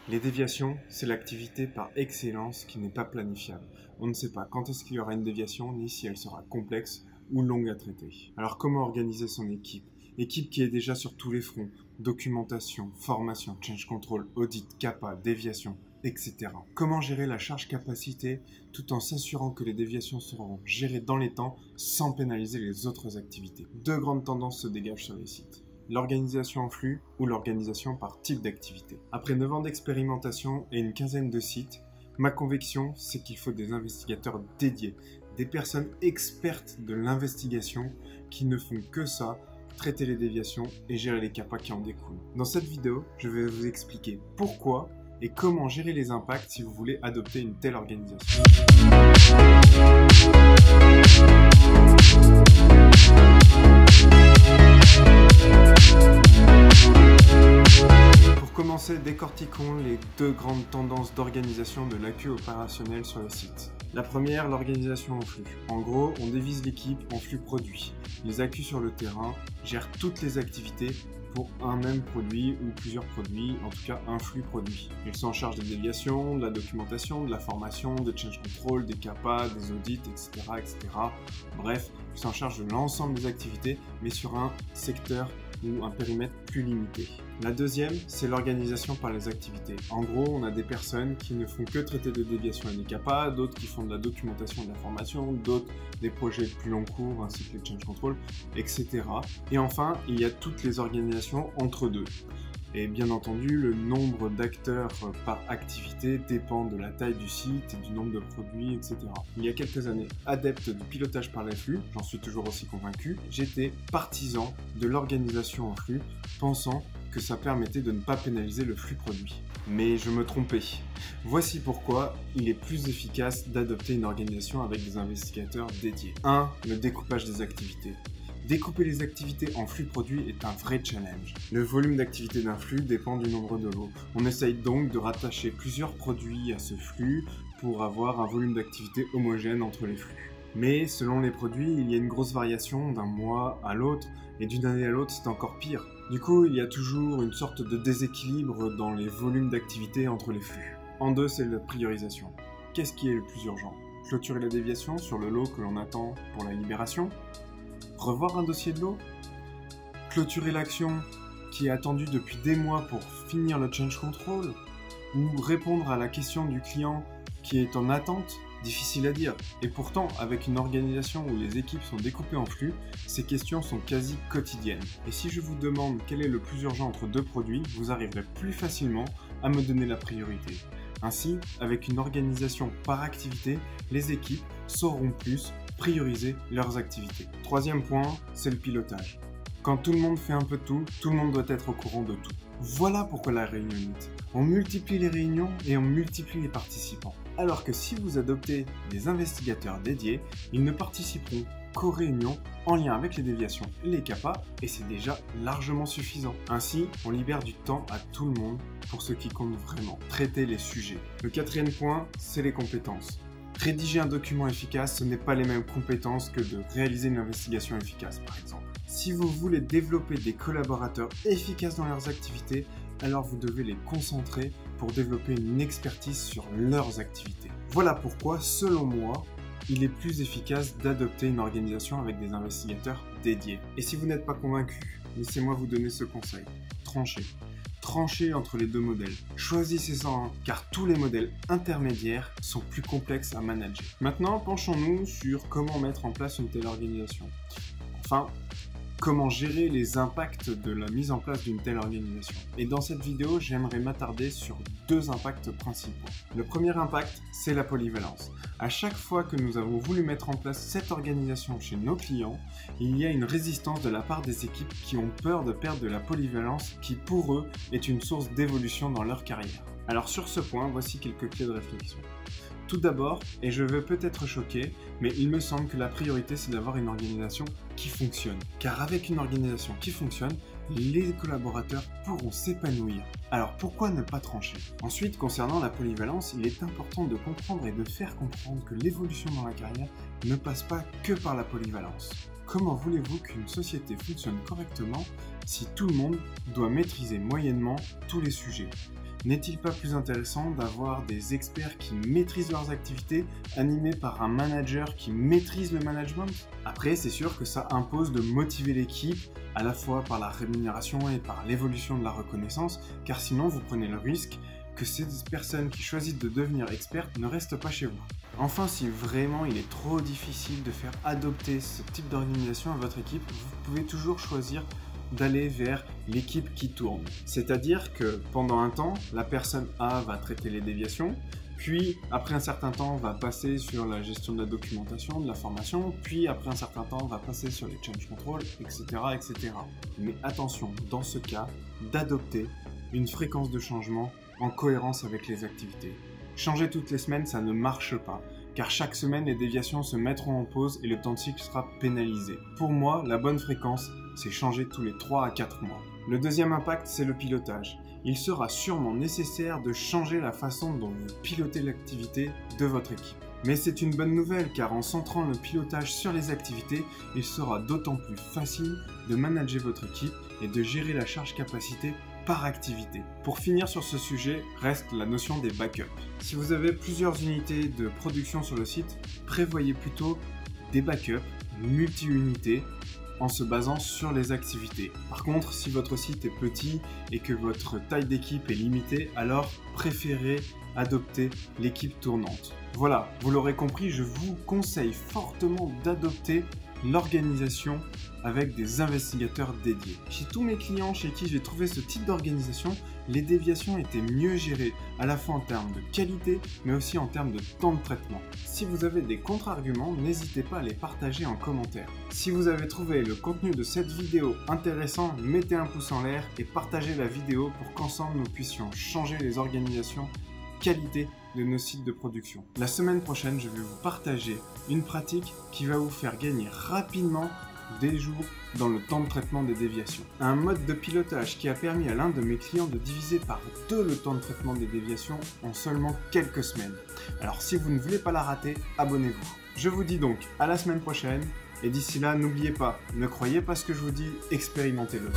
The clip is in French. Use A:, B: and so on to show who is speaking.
A: Les déviations, c'est l'activité par excellence qui n'est pas planifiable. On ne sait pas quand est-ce qu'il y aura une déviation, ni si elle sera complexe ou longue à traiter. Alors comment organiser son équipe? Équipe qui est déjà sur tous les fronts, documentation, formation, change control, audit, CAPA, déviation, etc. Comment gérer la charge capacité tout en s'assurant que les déviations seront gérées dans les temps sans pénaliser les autres activités? Deux grandes tendances se dégagent sur les sites. L'organisation en flux ou l'organisation par type d'activité. Après 9 ans d'expérimentation et une quinzaine de sites, ma conviction, c'est qu'il faut des investigateurs dédiés, des personnes expertes de l'investigation qui ne font que ça, traiter les déviations et gérer les CAPA qui en découlent. Dans cette vidéo, je vais vous expliquer pourquoi et comment gérer les impacts si vous voulez adopter une telle organisation. Pour commencer, décortiquons les deux grandes tendances d'organisation de l'AQ opérationnel sur le site. La première, l'organisation en flux. En gros, on divise l'équipe en flux produits. Les AQ sur le terrain gèrent toutes les activités pour un même produit ou plusieurs produits, en tout cas un flux produit. Ils sont en charge des déviations, de la documentation, de la formation, des change control, des CAPA, des audits, etc., etc. Bref, ils sont en charge de l'ensemble des activités, mais sur un secteur ou un périmètre plus limité. La deuxième, c'est l'organisation par les activités. En gros, on a des personnes qui ne font que traiter des déviations et des CAPA, d'autres qui font de la documentation et de la formation, d'autres des projets de plus long cours ainsi que les change control, etc. Et enfin, il y a toutes les organisations entre deux. Et bien entendu, le nombre d'acteurs par activité dépend de la taille du site et du nombre de produits, etc. Il y a quelques années, adepte du pilotage par les flux, j'en suis toujours aussi convaincu, j'étais partisan de l'organisation en flux, pensant que ça permettait de ne pas pénaliser le flux produit. Mais je me trompais. Voici pourquoi il est plus efficace d'adopter une organisation avec des investigateurs dédiés. 1. Le découpage des activités. Découper les activités en flux produits est un vrai challenge. Le volume d'activité d'un flux dépend du nombre de lots. On essaye donc de rattacher plusieurs produits à ce flux pour avoir un volume d'activité homogène entre les flux. Mais selon les produits, il y a une grosse variation d'un mois à l'autre, et d'une année à l'autre, c'est encore pire. Du coup, il y a toujours une sorte de déséquilibre dans les volumes d'activité entre les flux. En deux, c'est la priorisation. Qu'est-ce qui est le plus urgent? Clôturer la déviation sur le lot que l'on attend pour la libération? Revoir un dossier de lot? Clôturer l'action qui est attendue depuis des mois pour finir le change control? Ou répondre à la question du client qui est en attente? Difficile à dire. Et pourtant, avec une organisation où les équipes sont découpées en flux, ces questions sont quasi quotidiennes. Et si je vous demande quel est le plus urgent entre deux produits, vous arriverez plus facilement à me donner la priorité. Ainsi, avec une organisation par activité, les équipes sauront plus prioriser leurs activités. Troisième point, c'est le pilotage. Quand tout le monde fait un peu de tout, tout le monde doit être au courant de tout. Voilà pourquoi la réunion Meet. On multiplie les réunions et on multiplie les participants. Alors que si vous adoptez des investigateurs dédiés, ils ne participeront qu'aux réunions en lien avec les déviations et les CAPA, et c'est déjà largement suffisant. Ainsi, on libère du temps à tout le monde pour ce qui compte vraiment, traiter les sujets. Le quatrième point, c'est les compétences. Rédiger un document efficace, ce n'est pas les mêmes compétences que de réaliser une investigation efficace, par exemple. Si vous voulez développer des collaborateurs efficaces dans leurs activités, alors vous devez les concentrer pour développer une expertise sur leurs activités. Voilà pourquoi, selon moi, il est plus efficace d'adopter une organisation avec des investigateurs dédiés. Et si vous n'êtes pas convaincu, laissez-moi vous donner ce conseil. Tranchez. Tranchez entre les deux modèles. Choisissez-en un, car tous les modèles intermédiaires sont plus complexes à manager. Maintenant, penchons-nous sur comment mettre en place une telle organisation. Enfin, comment gérer les impacts de la mise en place d'une telle organisation. Et dans cette vidéo, j'aimerais m'attarder sur deux impacts principaux. Le premier impact, c'est la polyvalence. À chaque fois que nous avons voulu mettre en place cette organisation chez nos clients, il y a une résistance de la part des équipes qui ont peur de perdre de la polyvalence qui, pour eux, est une source d'évolution dans leur carrière. Alors sur ce point, voici quelques clés de réflexion. Tout d'abord, et je vais peut-être choquer, mais il me semble que la priorité c'est d'avoir une organisation qui fonctionne. Car avec une organisation qui fonctionne, les collaborateurs pourront s'épanouir. Alors pourquoi ne pas trancher? Ensuite, concernant la polyvalence, il est important de comprendre et de faire comprendre que l'évolution dans la carrière ne passe pas que par la polyvalence. Comment voulez-vous qu'une société fonctionne correctement si tout le monde doit maîtriser moyennement tous les sujets? N'est-il pas plus intéressant d'avoir des experts qui maîtrisent leurs activités, animés par un manager qui maîtrise le management? Après, c'est sûr que ça impose de motiver l'équipe, à la fois par la rémunération et par l'évolution de la reconnaissance, car sinon vous prenez le risque que ces personnes qui choisissent de devenir expertes ne restent pas chez vous. Enfin, si vraiment il est trop difficile de faire adopter ce type d'organisation à votre équipe, vous pouvez toujours choisir d'aller vers l'équipe qui tourne. C'est-à-dire que pendant un temps, la personne A va traiter les déviations, puis après un certain temps va passer sur la gestion de la documentation, de la formation, puis après un certain temps va passer sur les change control, etc., etc. Mais attention, dans ce cas, d'adopter une fréquence de changement en cohérence avec les activités. Changer toutes les semaines, ça ne marche pas, car chaque semaine, les déviations se mettront en pause et le temps de cycle sera pénalisé. Pour moi, la bonne fréquence, c'est changer tous les 3 à 4 mois. Le deuxième impact, c'est le pilotage. Il sera sûrement nécessaire de changer la façon dont vous pilotez l'activité de votre équipe. Mais c'est une bonne nouvelle, car en centrant le pilotage sur les activités, il sera d'autant plus facile de manager votre équipe et de gérer la charge capacité par activité. Pour finir sur ce sujet, reste la notion des backups. Si vous avez plusieurs unités de production sur le site, prévoyez plutôt des backups multi-unités en se basant sur les activités. Par contre, si votre site est petit et que votre taille d'équipe est limitée, alors préférez adopter l'équipe tournante. Voilà, vous l'aurez compris, je vous conseille fortement d'adopter l'organisation avec des investigateurs dédiés. Chez tous mes clients chez qui j'ai trouvé ce type d'organisation, les déviations étaient mieux gérées, à la fois en termes de qualité, mais aussi en termes de temps de traitement. Si vous avez des contre-arguments, n'hésitez pas à les partager en commentaire. Si vous avez trouvé le contenu de cette vidéo intéressant, mettez un pouce en l'air et partagez la vidéo pour qu'ensemble nous puissions changer les organisations qualité de nos sites de production. La semaine prochaine, je vais vous partager une pratique qui va vous faire gagner rapidement des jours dans le temps de traitement des déviations. Un mode de pilotage qui a permis à l'un de mes clients de diviser par 2 le temps de traitement des déviations en seulement quelques semaines. Alors si vous ne voulez pas la rater, abonnez-vous. Je vous dis donc à la semaine prochaine et d'ici là, n'oubliez pas, ne croyez pas ce que je vous dis, expérimentez-le.